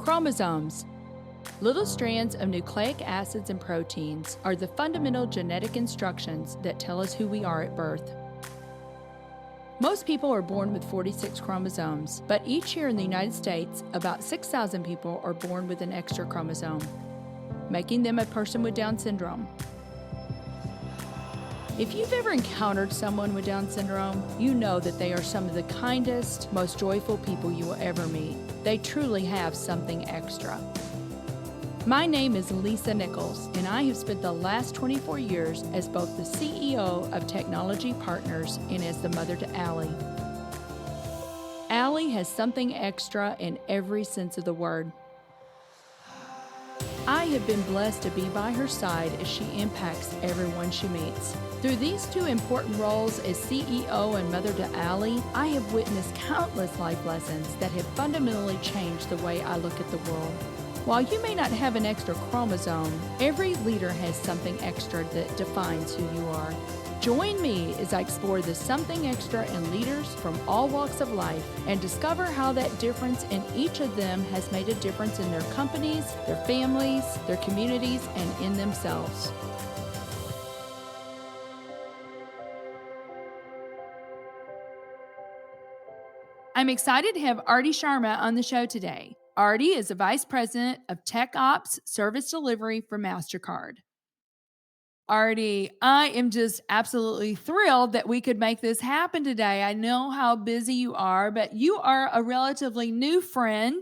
Chromosomes. Little strands of nucleic acids and proteins are the fundamental genetic instructions that tell us who we are at birth. Most people are born with 46 chromosomes, but each year in the United States, about 6,000 people are born with an extra chromosome, making them a person with Down syndrome. If you've ever encountered someone with Down syndrome, you know that they are some of the kindest, most joyful people you will ever meet. They truly have something extra. My name is Lisa Nichols, and I have spent the last 24 years as both the CEO of Technology Partners and as the mother to Allie. Allie has something extra in every sense of the word. I have been blessed to be by her side as she impacts everyone she meets. Through these two important roles as CEO and mother to Allie, I have witnessed countless life lessons that have fundamentally changed the way I look at the world. While you may not have an extra chromosome, every leader has something extra that defines who you are. Join me as I explore the something extra in leaders from all walks of life and discover how that difference in each of them has made a difference in their companies, their families, their communities, and in themselves. I'm excited to have Aarti Sharma on the show today. Aarti is the Vice President of Tech Ops Service Delivery for Mastercard. Aarti, I am just absolutely thrilled that we could make this happen today. I know how busy you are, but you are a relatively new friend,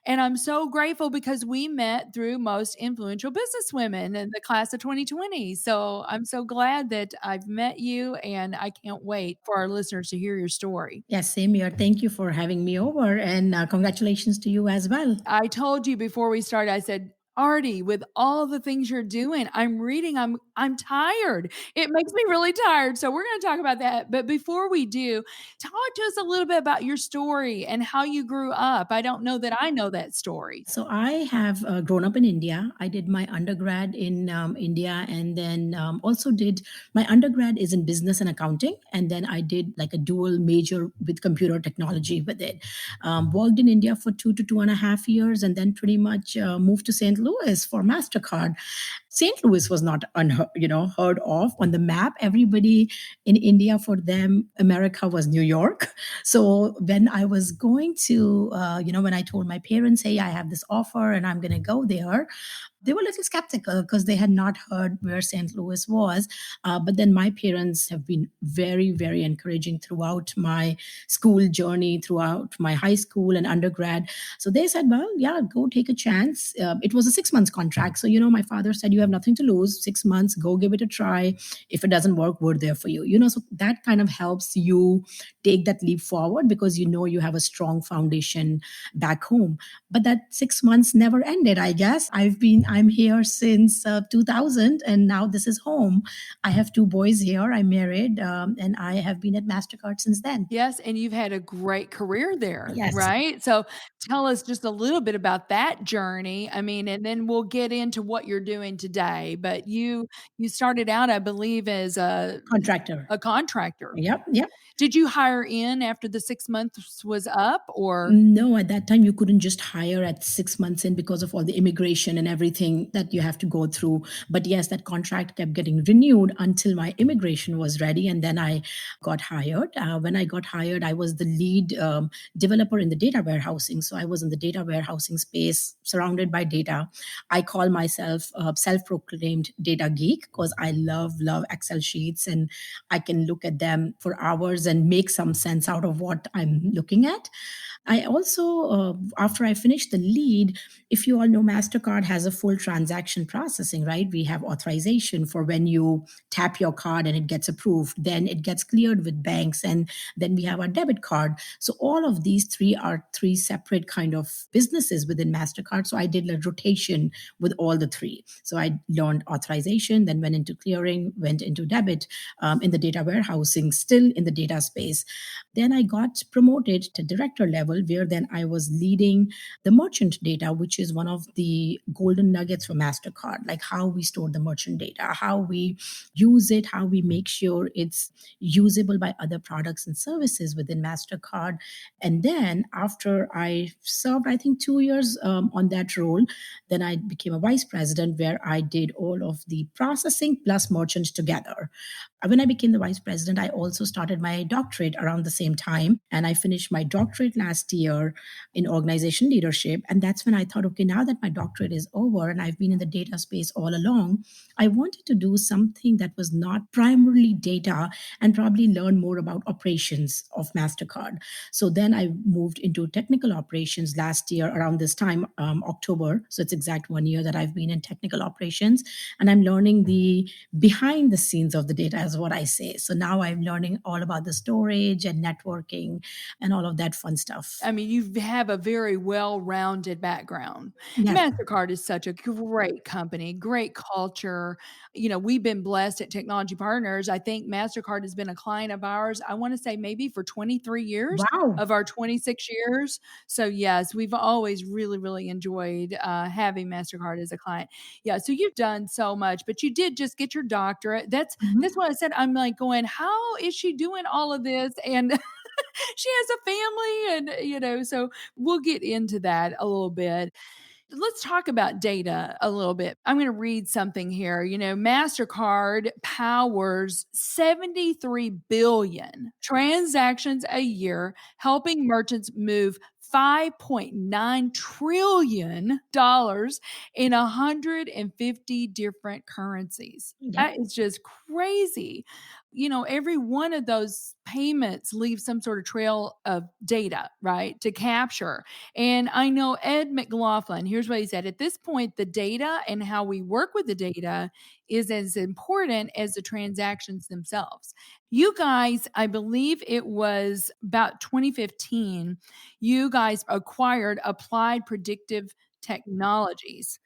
and I'm so grateful because we met through Most Influential Businesswomen in the class of 2020. So I'm so glad that I've met you, and I can't wait for our listeners to hear your story. Yes, same here. Thank you for having me over, and congratulations to you as well. I told you before we started, I said, Aarti, with all the things you're doing, I'm tired. It makes me really tired. So we're going to talk about that. But before we do, talk to us a little bit about your story and how you grew up. I don't know that I know that story. So I have grown up in India. I did my undergrad in India, and then also did my undergrad is in business and accounting, and then I did like a dual major with computer technology with it. Worked in India for 2 to 2.5 years, and then pretty much moved to St. Louis for Mastercard. St. Louis was not heard of on the map. Everybody in India, for them, America was New York. So when I was going to, when I told my parents, hey, I have this offer and I'm going to go there, they were a little skeptical because they had not heard where St. Louis was. But then my parents have been very, very encouraging throughout my school journey, throughout my high school and undergrad. So they said, well, yeah, go take a chance. It was a 6 months contract. So, my father said, you have nothing to lose, 6 months, go give it a try. If it doesn't work, we're there for you. So that kind of helps you take that leap forward because you have a strong foundation back home. But that 6 months never ended, I guess. I'm here since 2000, and now this is home. I have 2 boys here. I'm married, and I have been at Mastercard since then. Yes, and you've had a great career there, Yes. right? So tell us just a little bit about that journey. I mean, and then we'll get into what you're doing today. But you started out, I believe, as Contractor. a contractor. Yep. Did you hire in after the 6 months was up, or? No, at that time you couldn't just hire at 6 months in because of all the immigration and everything that you have to go through. But yes, that contract kept getting renewed until my immigration was ready, and then I got hired. When I got hired, I was the lead developer in the data warehousing. So I was in the data warehousing space, surrounded by data. I call myself a self-proclaimed data geek because I love Excel sheets, and I can look at them for hours and make some sense out of what I'm looking at. I also, after I finished the lead, if you all know, MasterCard has a full transaction processing, right? We have authorization for when you tap your card and it gets approved, then it gets cleared with banks, and then we have our debit card. So all of these three are three separate kind of businesses within MasterCard. So I did a rotation with all the three. So I learned authorization, then went into clearing, went into debit, in the data warehousing, still in the data space. Then I got promoted to director level, where then I was leading the merchant data, which is one of the golden nuggets for Mastercard, like how we store the merchant data, how we use it, how we make sure it's usable by other products and services within Mastercard. And then after I served, I think 2 years on that role, then I became a vice president where I did all of the processing plus merchants together. When I became the vice president, I also started my doctorate around the same time. And I finished my doctorate last year in organization leadership. And that's when I thought, okay, now that my doctorate is over and I've been in the data space all along, I wanted to do something that was not primarily data and probably learn more about operations of MasterCard. So then I moved into technical operations last year around this time, October. So it's exact 1 year that I've been in technical operations. And I'm learning the behind the scenes of the data, is what I say. So now I'm learning all about the storage and networking and all of that fun stuff. I mean, you have a very well-rounded background. Yes. Mastercard is such a great company, great culture. We've been blessed at Technology Partners. I think Mastercard has been a client of ours, I wanna say maybe for 23 years Wow. of our 26 years. So, yes, we've always really, really enjoyed, having Mastercard as a client. Yeah, so you've done so much, but you did just get your doctorate. That's Mhm. what I said. I'm, like, going, "How is she doing all of this?" And she has a family and so we'll get into that a little bit. Let's talk about data a little bit. I'm going to read something here. Mastercard powers 73 billion transactions a year, helping merchants move $5.9 trillion dollars in 150 different currencies. Yep. That is just crazy. Every one of those payments leaves some sort of trail of data, right, to capture. And I know Ed McLaughlin, here's what he said. At this point, the data and how we work with the data is as important as the transactions themselves. You guys, I believe it was about 2015, you guys acquired Applied Predictive Technologies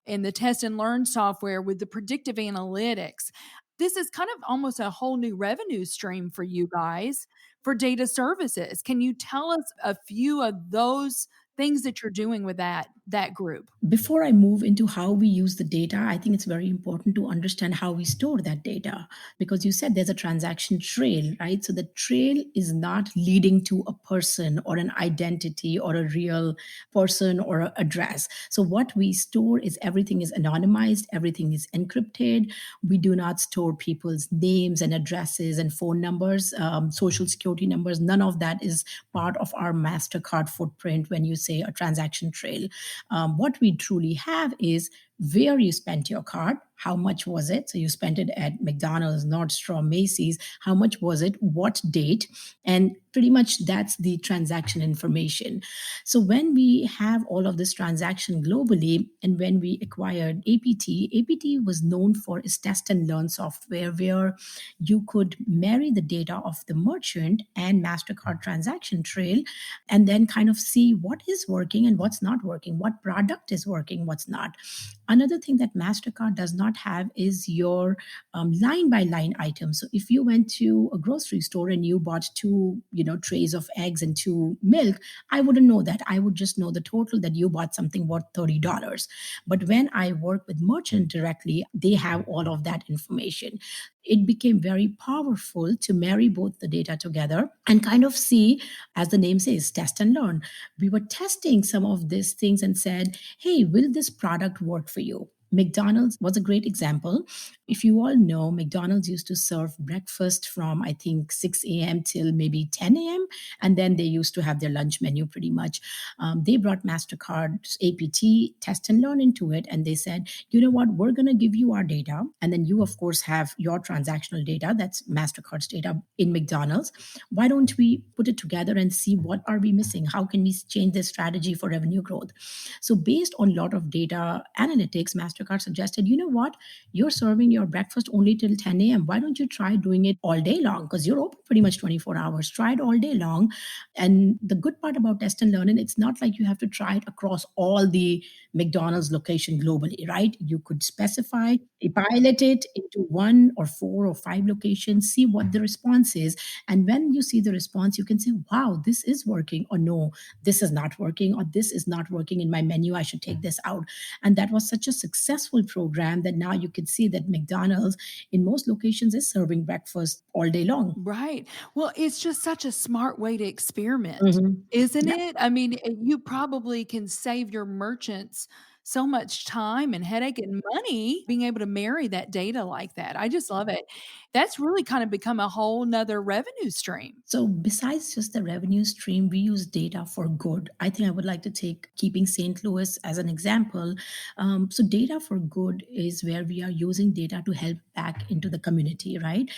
and the test and learn software with the predictive analytics. This is kind of almost a whole new revenue stream for you guys for data services. Can you tell us a few of those things that you're doing with that group? Before I move into how we use the data, I think it's very important to understand how we store that data, because you said there's a transaction trail, right? So the trail is not leading to a person or an identity or a real person or an address. So what we store is everything is anonymized, everything is encrypted. We do not store people's names and addresses and phone numbers, social security numbers. None of that is part of our MasterCard footprint when you say a transaction trail. What we truly have is where you spent your card, how much was it? So you spent it at McDonald's, Nordstrom, Macy's. How much was it? What date? And pretty much that's the transaction information. So when we have all of this transaction globally, and when we acquired APT was known for its test and learn software where you could marry the data of the merchant and MasterCard transaction trail and then kind of see what is working and what's not working, what product is working, what's not. Another thing that MasterCard does not have is your line by line items. So if you went to a grocery store and you bought two, trays of eggs and two milk, I wouldn't know that. I would just know the total that you bought something worth $30. But when I work with merchant directly, they have all of that information. It became very powerful to marry both the data together and kind of see, as the name says, test and learn. We were testing some of these things and said, hey, will this product work for you? McDonald's was a great example. If you all know, McDonald's used to serve breakfast from, I think, 6 a.m. till maybe 10 a.m. And then they used to have their lunch menu pretty much. They brought MasterCard's APT, test and learn into it. And they said, you know what, we're going to give you our data. And then you, of course, have your transactional data. That's MasterCard's data in McDonald's. Why don't we put it together and see what are we missing? How can we change this strategy for revenue growth? So based on a lot of data analytics, Mastercard Mastercard suggested, you know what, you're serving your breakfast only till 10 a.m. Why don't you try doing it all day long? Because you're open pretty much 24 hours. Try it all day long. And the good part about test and learn, and it's not like you have to try it across all the McDonald's location globally, right? You could specify, pilot it into one or four or five locations, see what the response is. And when you see the response, you can say, wow, this is working, or no, this is not working, or this is not working in my menu. I should take this out. And that was such a successful program that now you can see that McDonald's in most locations is serving breakfast all day long. Right. Well, it's just such a smart way to experiment, Mhm. isn't Yep. it? I mean, you probably can save your merchants so much time and headache and money being able to marry that data like that. I just love it. That's really kind of become a whole nother revenue stream. So, besides just the revenue stream, we use data for good. I think I would like to take keeping St. Louis as an example. So, data for good is where we are using data to help back into the community, right?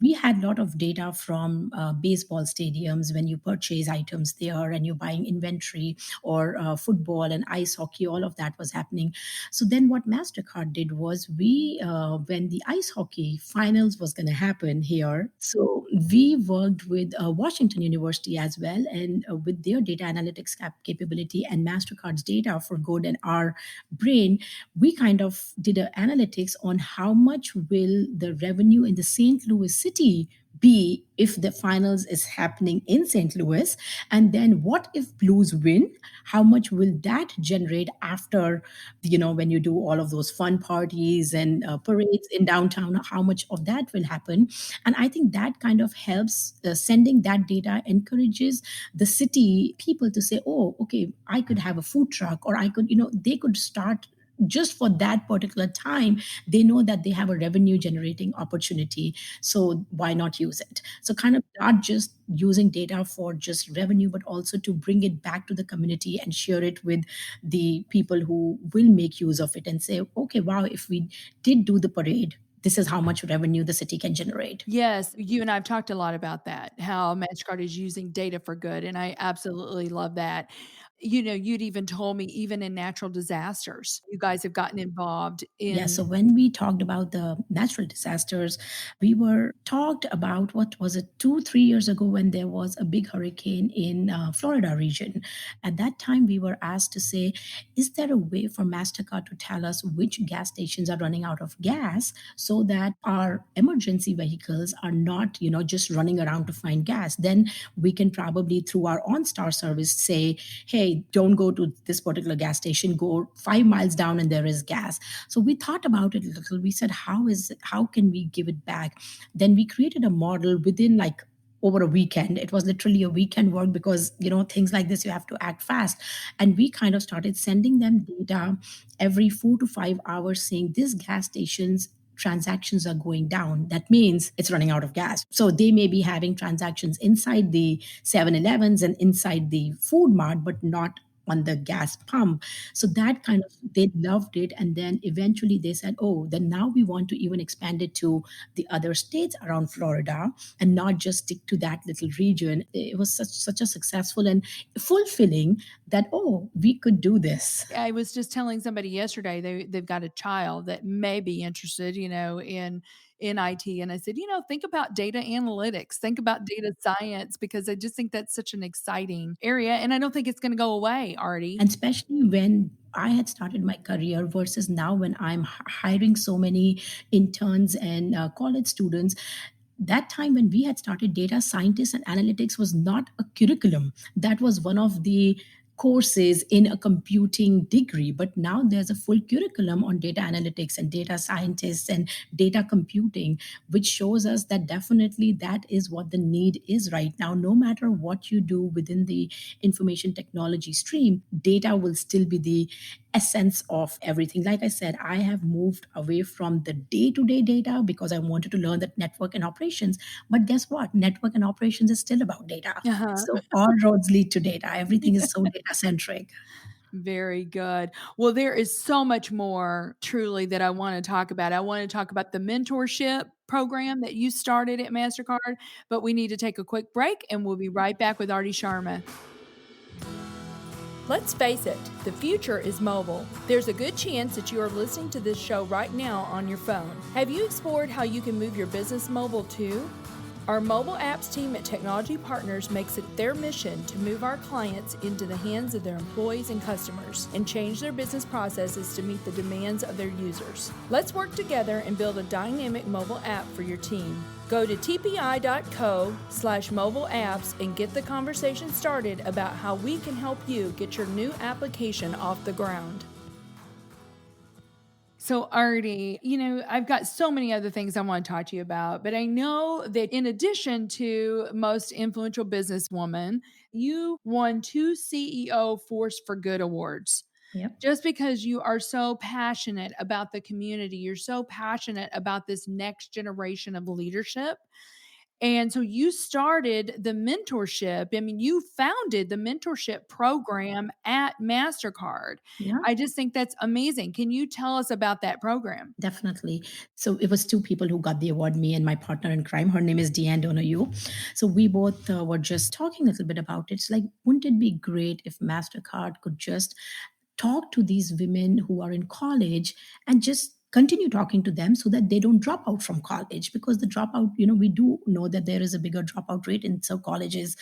We had a lot of data from baseball stadiums when you purchase items there and you're buying inventory, or football and ice hockey, all of that was happening. So then what Mastercard did was, when the ice hockey finals was going to happen here, so we worked with Washington University as well, and with their data analytics capability and Mastercard's data for good and our brain, we kind of did an analytics on how much will the revenue in the St. Louis city be if the finals is happening in St. Louis, and then what if Blues win, how much will that generate after, when you do all of those fun parties and parades in downtown, how much of that will happen. And I think that kind of helps, sending that data encourages the city people to say, oh, okay, I could have a food truck, or I could, they could start just for that particular time. They know that they have a revenue generating opportunity, so why not use it? So kind of not just using data for just revenue, but also to bring it back to the community and share it with the people who will make use of it and say, okay, wow, if we did do the parade, this is how much revenue the city can generate. Yes, you and I have talked a lot about that, how Mastercard is using data for good, and I absolutely love that. You'd even told me even in natural disasters, you guys have gotten involved Yeah, in. so when we talked about the natural disasters, we were talked about, what was it, 2 3 years ago, when there was a big hurricane in Florida region. At that time, we were asked to say, is there a way for Mastercard to tell us which gas stations are running out of gas, so that our emergency vehicles are not, just running around to find gas? Then we can probably, through our OnStar service, say, hey, don't go to this particular gas station, go 5 miles down and there is gas. So we thought about it a little. We said, how can we give it back? Then we created a model within, like, over a weekend. It was literally a weekend work, because things like this, you have to act fast. And we kind of started sending them data every 4 to 5 hours, saying this gas station's transactions are going down. That means it's running out of gas. So they may be having transactions inside the 7-Elevens and inside the food mart, but not on the gas pump. So that kind of, they loved it. And then eventually they said, oh, then now we want to even expand it to the other states around Florida, and not just stick to that little region. It was such a successful and fulfilling that, oh, we could do this. I was just telling somebody yesterday they've got a child that may be interested, in IT, and I said, think about data analytics, think about data science, because I just think that's such an exciting area, and I don't think it's going to go away, Artie. And especially when I had started my career versus now, when I'm hiring so many interns and college students. That time when we had started, data scientists and analytics was not a curriculum. That was one of the courses in a computing degree. But now there's a full curriculum on data analytics and data scientists and data computing, which shows us that definitely that is what the need is right now. No matter what you do within the information technology stream, data will still be the essence of everything. Like I said, I have moved away from the day to day data because I wanted to learn that network and operations. But guess what? Network and operations is still about data. Uh-huh. So all roads lead to data. Everything is so data centric. Very good. Well, there is so much more truly that I want to talk about. I want to talk about the mentorship program that you started at Mastercard, but we need to take a quick break and we'll be right back with Aarti Sharma. Let's face it, the future is mobile. There's a good chance that you are listening to this show right now on your phone. Have you explored how you can move your business mobile too? Our mobile apps team at Technology Partners makes it their mission to move our clients into the hands of their employees and customers and change their business processes to meet the demands of their users. Let's work together and build a dynamic mobile app for your team. Go to tpi.co/mobile apps and get the conversation started about how we can help you get your new application off the ground. So, Artie, I've got so many other things I want to talk to you about, but I know that in addition to Most Influential Businesswoman, you won 2 CEO Force for Good awards. Yep. Just because you are so passionate about the community, you're so passionate about this next generation of leadership. And so you started the mentorship. I mean, you founded the mentorship program at Mastercard. Yeah. I just think that's amazing. Can you tell us about that program? Definitely. So it was two people who got the award, me and my partner in crime. Her name is Deanne Donoghue. So we both were just talking a little bit about it. It's like, wouldn't it be great if MasterCard could just talk to these women who are in college and just continue talking to them so that they don't drop out from college, because the dropout, we do know that there is a bigger dropout rate in some colleges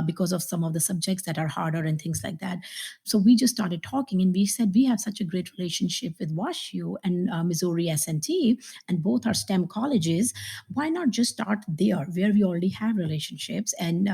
because of some of the subjects that are harder and things like that. So we just started talking and we said we have such a great relationship with WashU and Missouri S&T, and both are STEM colleges. Why not just start there where we already have relationships? And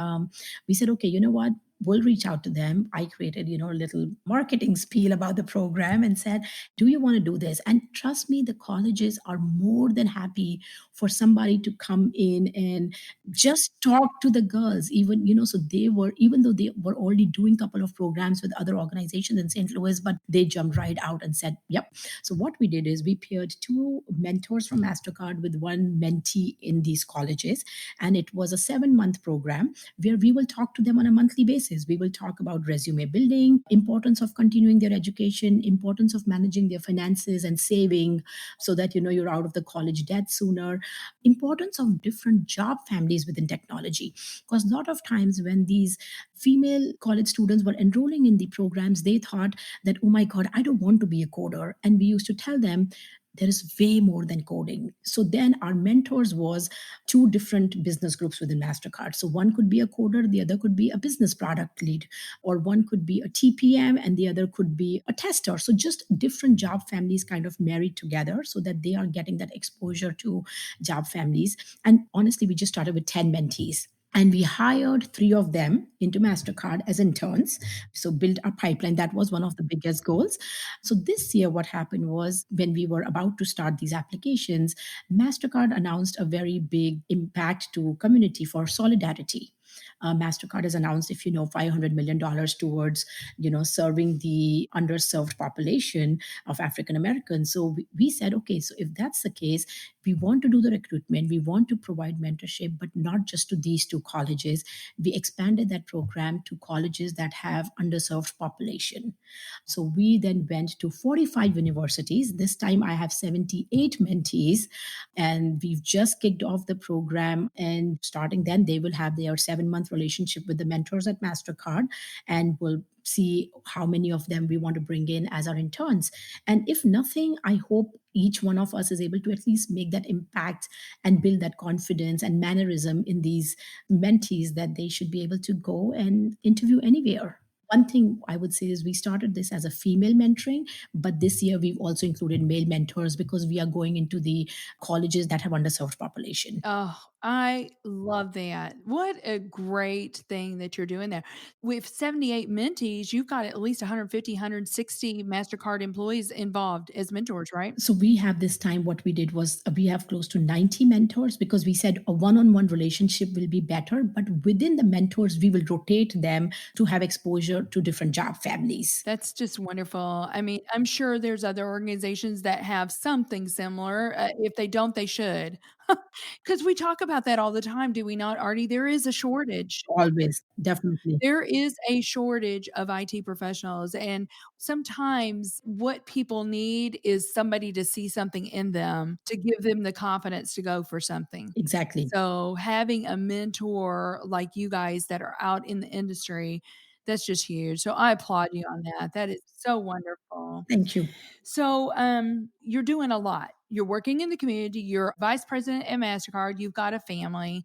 we said, okay, you know what, we'll reach out to them. I created, a little marketing spiel about the program and said, do you want to do this? And trust me, the colleges are more than happy for somebody to come in and just talk to the girls. Even, so they were, even though they were already doing a couple of programs with other organizations in St. Louis, but they jumped right out and said, yep. So what we did is we paired two mentors from MasterCard with one mentee in these colleges. And it was a 7-month program where we will talk to them on a monthly basis. We will talk about resume building, importance of continuing their education, importance of managing their finances and saving so that you're out of the college debt sooner, importance of different job families within technology. Because a lot of times when these female college students were enrolling in the programs, they thought that, oh my God, I don't want to be a coder. And we used to tell them, there is way more than coding. So then our mentors was two different business groups within Mastercard. So one could be a coder, the other could be a business product lead, or one could be a TPM and the other could be a tester. So just different job families kind of married together so that they are getting that exposure to job families. And honestly, we just started with 10 mentees. And we hired 3 of them into Mastercard as interns. So build our pipeline. That was one of the biggest goals. So this year, what happened was when we were about to start these applications, Mastercard announced a very big impact to community for solidarity. Mastercard has announced, if you know, $500 million towards, serving the underserved population of African Americans. So we said, okay, so if that's the case, we want to do the recruitment, we want to provide mentorship, but not just to these two colleges. We expanded that program to colleges that have underserved population. So we then went to 45 universities. This time I have 78 mentees, and we've just kicked off the program. And starting then, they will have their 7-month relationship with the mentors at Mastercard, and we'll see how many of them we want to bring in as our interns. And if nothing, I hope each one of us is able to at least make that impact and build that confidence and mannerism in these mentees that they should be able to go and interview anywhere. One thing I would say is we started this as a female mentoring, but this year we've also included male mentors because we are going into the colleges that have underserved population. Oh, I love that. What a great thing that you're doing there. With 78 mentees, you've got at least 150, 160 MasterCard employees involved as mentors, right? So we have this time, what we did was we have close to 90 mentors because we said a one-on-one relationship will be better, but within the mentors, we will rotate them to have exposure to different job families. That's just wonderful. I mean, I'm sure there's other organizations that have something similar. If they don't, they should. Because we talk about that all the time, do we not, Artie? There is a shortage. Always, definitely. There is a shortage of IT professionals, and sometimes what people need is somebody to see something in them to give them the confidence to go for something. Exactly. So having a mentor like you guys that are out in the industry, That's just huge. So I applaud you on that. That is so wonderful. Thank you. So, you're doing a lot. You're working in the community. You're vice president at Mastercard. You've got a family.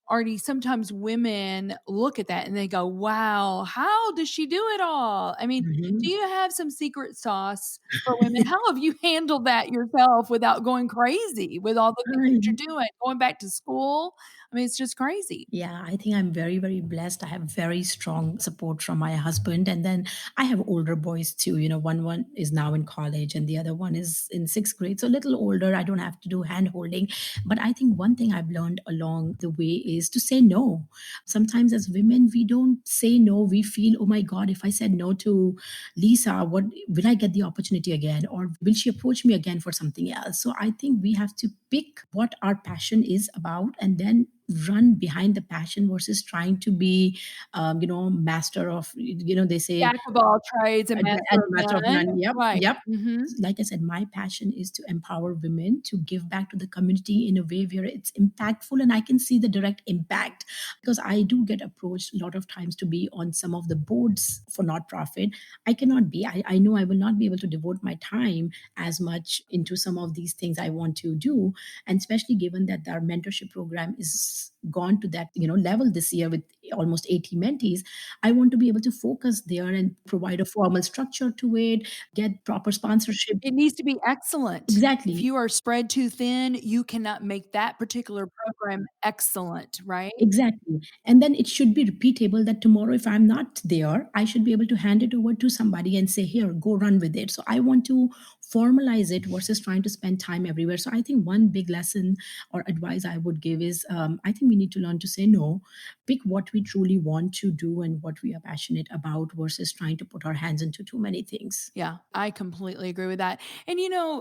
Artie, sometimes women look at that and they go, "Wow, how does she do it all?" I mean, do Mhm. you have some secret sauce for women? How have you handled that yourself without going crazy with all the things that I you're doing, going back to school? I mean, it's just crazy. Yeah, I think I'm very, very blessed. I have very strong support from my husband. And then I have older boys too. One is now in college and the other one is in sixth grade. So a little older. I don't have to do hand holding. But I think one thing I've learned along the way is to say no. Sometimes as women, we don't say no. We feel, oh my God, if I said no to Lisa, what will I get the opportunity again? Or will she approach me again for something else? So I think we have to pick what our passion is about and then run behind the passion versus trying to be master of, they say, Jack of all trades and and master of master of none. none. Yep, Right. yep. Mhm. Like I said, my passion is to empower women to give back to the community in a way where it's impactful and I can see the direct impact. Because I do get approached a lot of times to be on some of the boards for not profit. I cannot be. I know I will not be able to devote my time as much into some of these things I want to do. And especially given that our mentorship program is gone to that level this year with almost 80 mentees, I want to be able to focus there and provide a formal structure to it, get proper sponsorship. It needs to be excellent. If Exactly. you are spread too thin, you cannot make that particular program excellent, right? Exactly. And then it should be repeatable that tomorrow, if I'm not there, I should be able to hand it over to somebody and say, here, go run with it. So I want to formalize it versus trying to spend time everywhere. So I think one big lesson or advice I would give is I think we need to learn to say no, pick what we truly want to do and what we are passionate about versus trying to put our hands into too many things. Yeah, I completely agree with that. And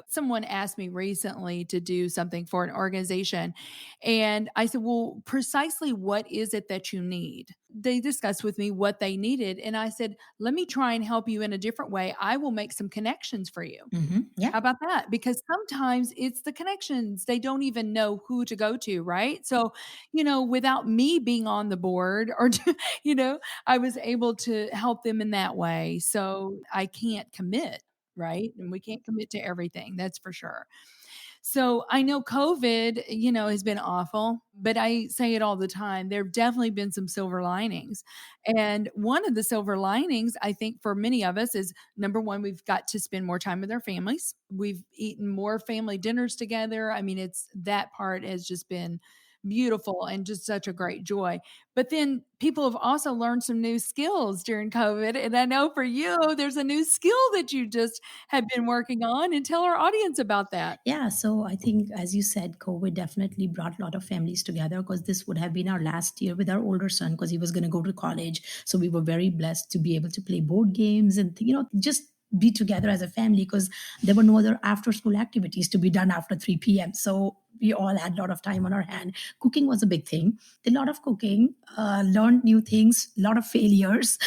someone asked me recently to do something for an organization. And I said, "Well, precisely what is it that you need?" They discussed with me what they needed. And I said, "Let me try and help you in a different way. I will make some connections for you." Yeah. How about that? Because sometimes it's the connections. They don't even know who to go to, right? So, without me being on the board or, I was able to help them in that way. So I can't commit, right? And we can't commit to everything. That's for sure. So I know COVID, has been awful, but I say it all the time. There have definitely been some silver linings. And one of the silver linings, I think, for many of us is number one, we've got to spend more time with our families. We've eaten more family dinners together. I mean, it's that part has just been beautiful and just such a great joy. But then people have also learned some new skills during COVID. And I know for you, there's a new skill that you just have been working on. And tell our audience about that. Yeah, so I think, as you said, COVID definitely brought a lot of families together because this would have been our last year with our older son because he was going to go to college. So we were very blessed to be able to play board games and, just be together as a family because there were no other after school activities to be done after 3 p.m. So we all had a lot of time on our hand. Cooking was a big thing. Did a lot of cooking, learned new things, a lot of failures.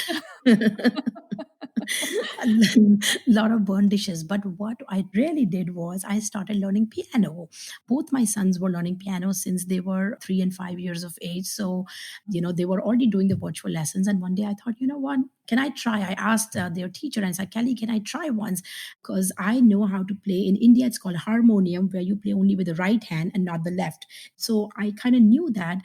A lot of burnt dishes. But what I really did was I started learning piano. Both my sons were learning piano since they were 3 and 5 years of age. So, they were already doing the virtual lessons. And one day I thought, you know what? Can I try? I asked their teacher and I said, Kelly, can I try once? Because I know how to play. In India, it's called harmonium, where you play only with the right hand and not the left. So I kind of knew that.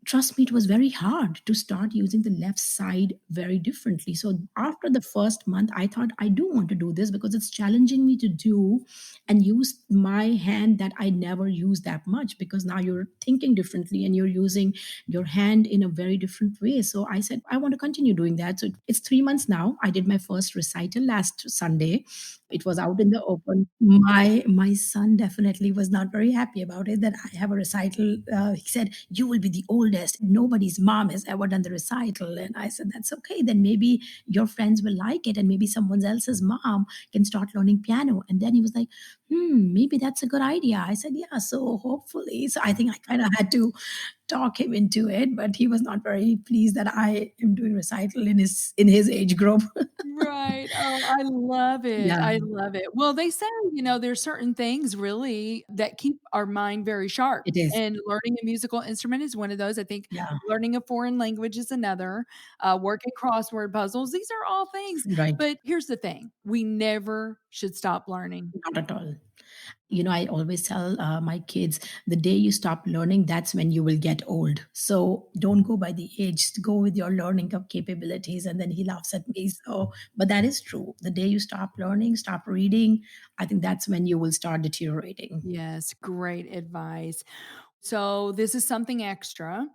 Trust me, it was very hard to start using the left side very differently. So after the first month, I thought I do want to do this because it's challenging me to do and use my hand that I never used that much because now you're thinking differently and you're using your hand in a very different way. So I said, I want to continue doing that. So it's 3 months now. I did my first recital last Sunday. It was out in the open. My son definitely was not very happy about it that I have a recital. He said, "You will be the oldest. Nobody's mom has ever done the recital." And I said, "That's okay. Then maybe your friends will like it, and maybe someone else's mom can start learning piano." And then he was like, maybe that's a good idea. I said, "Yeah, so hopefully." So I think I kind of had to talk him into it, but he was not very pleased that I am doing recital in his age group. Right. Oh, I love it. Yeah, I love it. Well, they say, there's certain things really that keep our mind very sharp, it is. and learning a musical instrument is one of those. I think Yeah, learning a foreign language is another, working crossword puzzles. These are all things, right. but here's the thing, we never should stop learning. Not at all. I always tell my kids, the day you stop learning, that's when you will get old. So don't go by the age, go with your learning capabilities. And then he laughs at me. So, but that is true. The day you stop learning, stop reading, I think that's when you will start deteriorating. Yes, great advice. So this is something extra.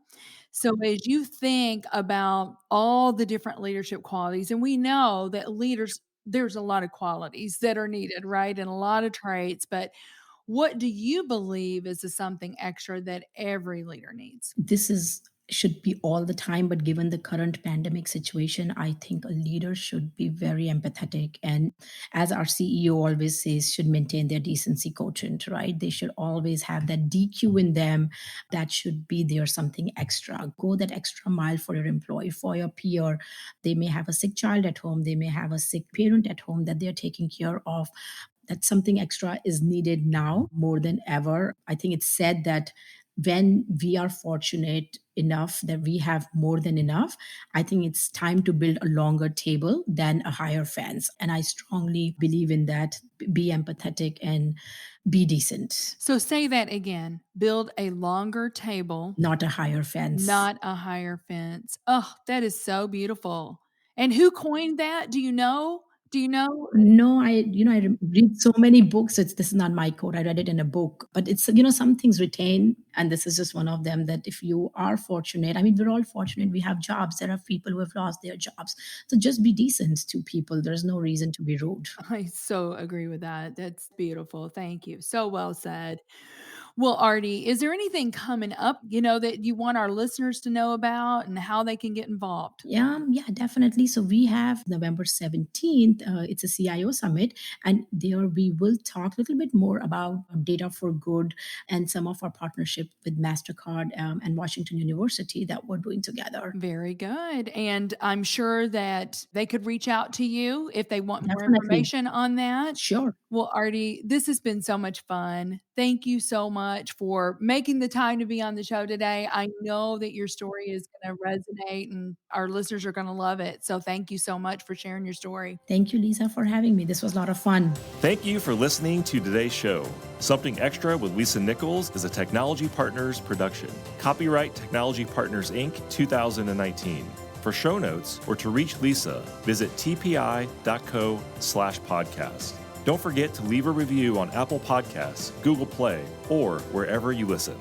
So as you think about all the different leadership qualities, and we know that leaders, there's a lot of qualities that are needed, right? And a lot of traits, but what do you believe is the something extra that every leader needs? This is should be all the time, but given the current pandemic situation, I think a leader should be very empathetic, and as our CEO always says, should maintain their decency quotient, right? They should always have that DQ in them. That should be there, something extra. Go that extra mile for your employee, for your peer. They may have a sick child at home, they may have a sick parent at home that they're taking care of. That something extra is needed now more than ever. I think it's said that when we are fortunate enough that we have more than enough, I think it's time to build a longer table than a higher fence. And I strongly believe in that. Be empathetic and be decent, So say that again. Build a longer table, not a higher fence. not a higher fence. Oh, that is so beautiful. And who coined that? Do you know? Do you know? No, I read so many books. This is not my quote. I read it in a book, but some things retain, and this is just one of them. That if you are fortunate, I mean, we're all fortunate. We have jobs. There are people who have lost their jobs, so just be decent to people. There's no reason to be rude. I so agree with that. That's beautiful. Thank you. So well said. Well, Artie, is there anything coming up, that you want our listeners to know about and how they can get involved? Yeah, definitely. So we have November 17th. It's a CIO summit, and there we will talk a little bit more about data for good and some of our partnership with Mastercard and Washington University that we're doing together. Very good. And I'm sure that they could reach out to you if they want more Definitely. information on that. Sure. Well, Artie, this has been so much fun. Thank you so much for making the time to be on the show today. I know that your story is going to resonate and our listeners are going to love it. So thank you so much for sharing your story. Thank you, Lisa, for having me. This was a lot of fun. Thank you for listening to today's show. Something Extra with Lisa Nichols is a Technology Partners production. Copyright Technology Partners, Inc., 2019. For show notes or to reach Lisa, visit tpi.co/podcast. Don't forget to leave a review on Apple Podcasts, Google Play, or wherever you listen.